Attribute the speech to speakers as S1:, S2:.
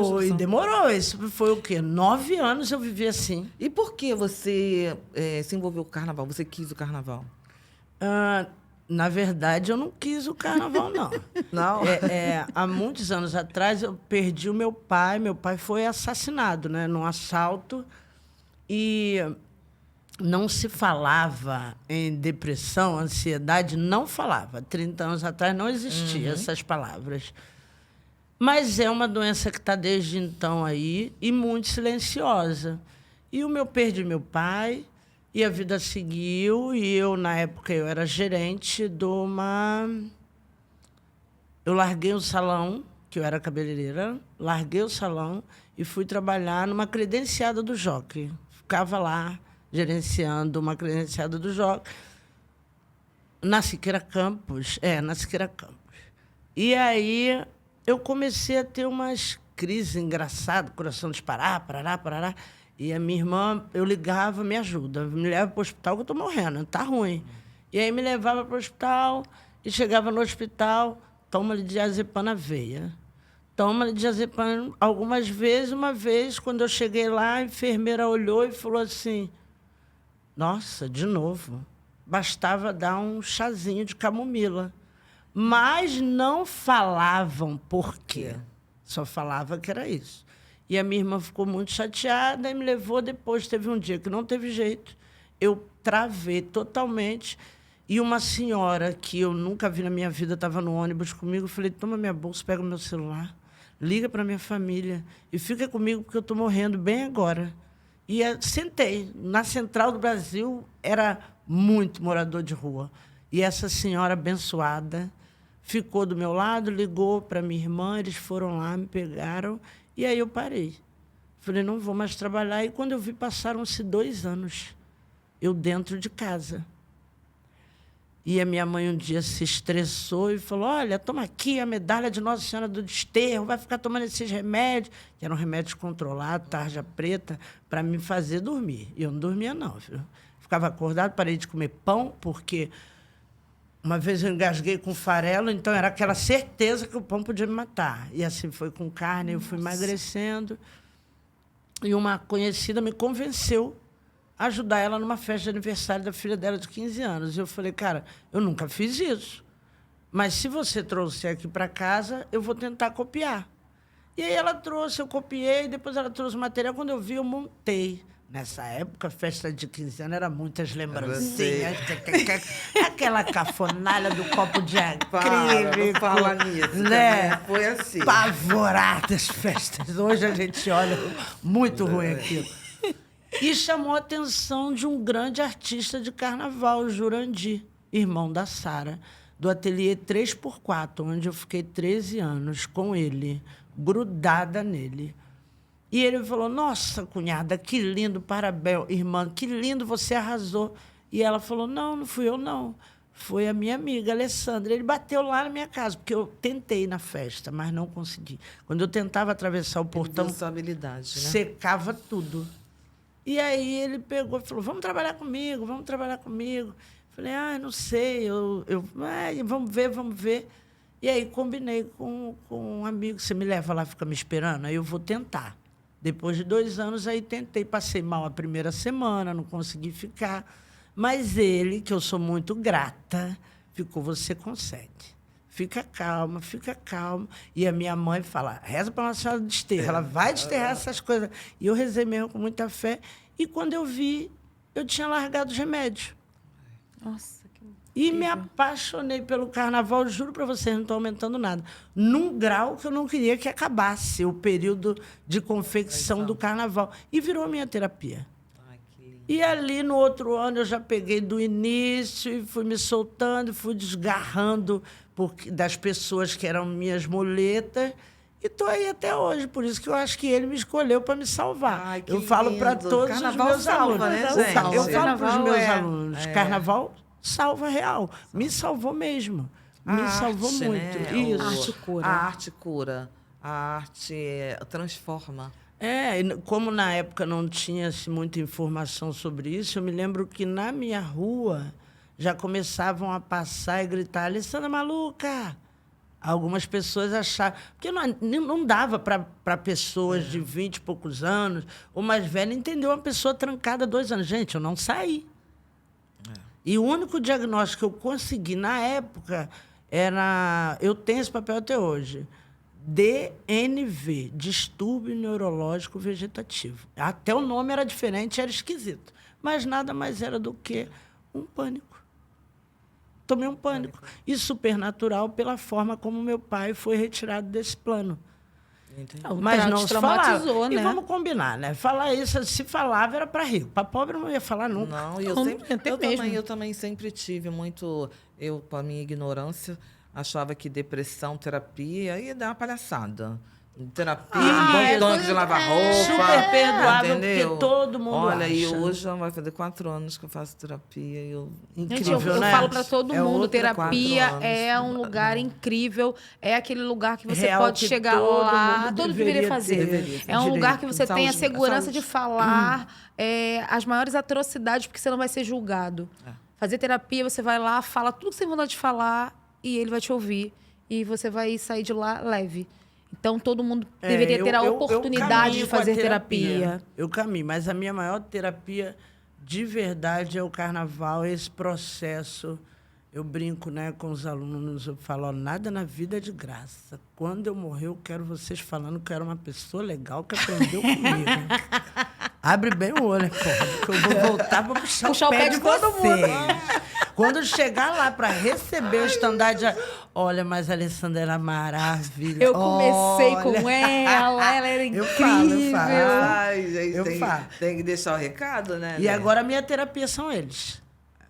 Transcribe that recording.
S1: Foi, demorou. Isso foi o quê? 9 anos eu vivi assim.
S2: E por que você se envolveu com o carnaval? Você quis o carnaval?
S1: Na verdade, eu não quis o carnaval, não.
S2: Não?
S1: Há muitos anos atrás, eu perdi o meu pai. Meu pai foi assassinado, né, num assalto. E não se falava em depressão, ansiedade, não falava. 30 anos atrás não existiam essas palavras. Mas é uma doença que está desde então aí e muito silenciosa. E perdi meu pai, e a vida seguiu, e eu, na época, eu era gerente de uma... Eu larguei o salão, que eu era cabeleireira, larguei o salão e fui trabalhar numa credenciada do Jockey. Ficava lá, gerenciando uma credenciada do Jockey, na Siqueira Campos. Na Siqueira Campos. E aí eu comecei a ter umas crises engraçadas, coração disparar, parará. E a minha irmã, eu ligava, me ajuda, me leva para o hospital que eu estou morrendo, tá ruim. E aí me levava para o hospital e chegava no hospital, toma-lhe diazepam na veia. Toma-lhe diazepam algumas vezes. Uma vez, quando eu cheguei lá, a enfermeira olhou e falou assim, nossa, de novo, bastava dar um chazinho de camomila. Mas não falavam por quê. Só falava que era isso. E a minha irmã ficou muito chateada e me levou depois. Teve um dia que não teve jeito. Eu travei totalmente. E uma senhora que eu nunca vi na minha vida estava no ônibus comigo. Eu falei, toma minha bolsa, pega o meu celular, liga para minha família e fica comigo porque eu estou morrendo bem agora. E sentei. Na Central do Brasil, era muito morador de rua. E essa senhora abençoada ficou do meu lado, ligou para minha irmã, eles foram lá, me pegaram, e aí eu parei. Falei, não vou mais trabalhar. E quando eu vi, passaram-se 2 anos, eu dentro de casa. E a minha mãe um dia se estressou e falou, olha, toma aqui a medalha de Nossa Senhora do Desterro, vai ficar tomando esses remédios, que eram remédios controlados, tarja preta, para me fazer dormir. E eu não dormia, não, viu? Ficava acordado, parei de comer pão, porque uma vez eu engasguei com farelo, então era aquela certeza que o pão podia me matar. E assim foi com carne, eu fui emagrecendo. E uma conhecida me convenceu a ajudar ela numa festa de aniversário da filha dela de 15 anos. E eu falei, cara, eu nunca fiz isso. Mas se você trouxer aqui para casa, eu vou tentar copiar. E aí ela trouxe, eu copiei, depois ela trouxe o material. Quando eu vi, eu montei. Nessa época, festa de 15 anos era muitas lembrancinhas. Aquela cafonalha do copo de acrílico.
S2: Fala nisso,
S1: né?
S2: Foi assim.
S1: Pavoradas festas. Hoje a gente olha muito ruim aquilo. E chamou a atenção de um grande artista de carnaval, o Jurandir, irmão da Sara, do ateliê 3x4, onde eu fiquei 13 anos com ele, grudada nele. E ele falou, nossa, cunhada, que lindo, parabéns, irmã, que lindo, você arrasou. E ela falou, não, não fui eu, não. Foi a minha amiga, Alessandra. Ele bateu lá na minha casa, porque eu tentei na festa, mas não consegui. Quando eu tentava atravessar o portão,
S2: habilidade, né?
S1: Secava tudo. E aí ele pegou e falou, vamos trabalhar comigo, vamos trabalhar comigo. Falei, não sei, vamos ver. E aí combinei com um amigo, você me leva lá, fica me esperando, aí eu vou tentar. Depois de 2 anos, aí tentei, passei mal a primeira semana, não consegui ficar. Mas ele, que eu sou muito grata, ficou, você consegue. Fica calma, fica calma. E a minha mãe fala, reza para Nossa Senhora do Desterro, ela vai desterrar essas coisas. E eu rezei mesmo com muita fé. E quando eu vi, eu tinha largado os remédios.
S3: Nossa, que
S1: E me apaixonei pelo carnaval, juro para vocês, não estou aumentando nada. Num grau que eu não queria que acabasse o período de confecção do carnaval. E virou minha terapia.
S2: Ai, que lindo.
S1: E ali, no outro ano, eu já peguei do início e fui me soltando, fui desgarrando das pessoas que eram minhas muletas. E estou aí até hoje. Por isso que eu acho que ele me escolheu para me salvar.
S2: Ai, que
S1: eu falo para
S2: lindo.
S1: todos
S2: Carnaval
S1: os meus
S2: salva,
S1: alunos.
S2: né, gente?
S1: Eu falo para os
S3: Carnaval
S1: meus alunos. Carnaval salva real. Me salvou mesmo. Me
S2: A
S1: salvou
S2: arte,
S1: muito.
S2: né?
S1: Isso.
S3: A arte cura.
S2: A arte cura. A arte transforma.
S1: E como na época não tinha-se muita informação sobre isso, eu me lembro que na minha rua já começavam a passar e gritar, Alessandra maluca! Algumas pessoas achavam... Porque não dava para pessoas de 20 e poucos anos, ou mais velha, entender uma pessoa trancada há 2 anos. Gente, eu não saí. E o único diagnóstico que eu consegui na época era... Eu tenho esse papel até hoje. DNV, distúrbio neurológico vegetativo. Até o nome era diferente, era esquisito. Mas nada mais era do que um pânico. Tomei um pânico. E supernatural pela forma como meu pai foi retirado desse plano. Mas não se falava.
S3: Né?
S1: E vamos combinar, né? Falar isso, se falava, era para rico. Para pobre não ia falar nunca.
S2: Não, eu também sempre tive muito... Eu, com a minha ignorância, achava que depressão, terapia, ia dar uma palhaçada. Terapia, um bom tanque de lavar roupa.
S1: Super perdoável,
S2: entendeu?
S1: porque todo mundo
S2: Olha,
S1: acha.
S2: e hoje vai fazer 4 anos que eu faço terapia.
S1: Incrível,
S3: Gente, eu
S1: né?
S3: falo para todo mundo,
S2: outra
S3: terapia
S2: 4 anos.
S3: é um lugar incrível, é aquele lugar que você
S1: Real
S3: pode
S1: que
S3: chegar
S1: todo
S3: lá,
S1: mundo
S3: todo
S1: deveria
S3: deveria fazer.
S2: Deveria,
S3: É um lugar que você tem a
S2: Saúde,
S3: segurança
S2: saúde.
S3: de falar as maiores atrocidades, porque você não vai ser julgado. Fazer terapia, você vai lá, fala tudo que você tem vontade de falar e ele vai te ouvir. E você vai sair de lá leve. Então, todo mundo deveria ter a oportunidade de fazer terapia.
S1: Eu caminho, mas a minha maior terapia de verdade é o carnaval, esse processo. Eu brinco, né, com os alunos, eu falo, ó, nada na vida é de graça. Quando eu morrer, eu quero vocês falando que eu era uma pessoa legal que aprendeu comigo. Abre bem o olho, né, porra, que eu vou voltar para puxar o pé de todo mundo. Quando chegar lá para receber o estandarte, olha, mas a Alessandra era maravilhosa.
S3: Eu comecei com ela era incrível.
S1: Eu falo.
S2: Ai, gente,
S1: Eu falo.
S2: tem que deixar o recado, né?
S1: E agora a minha terapia são eles.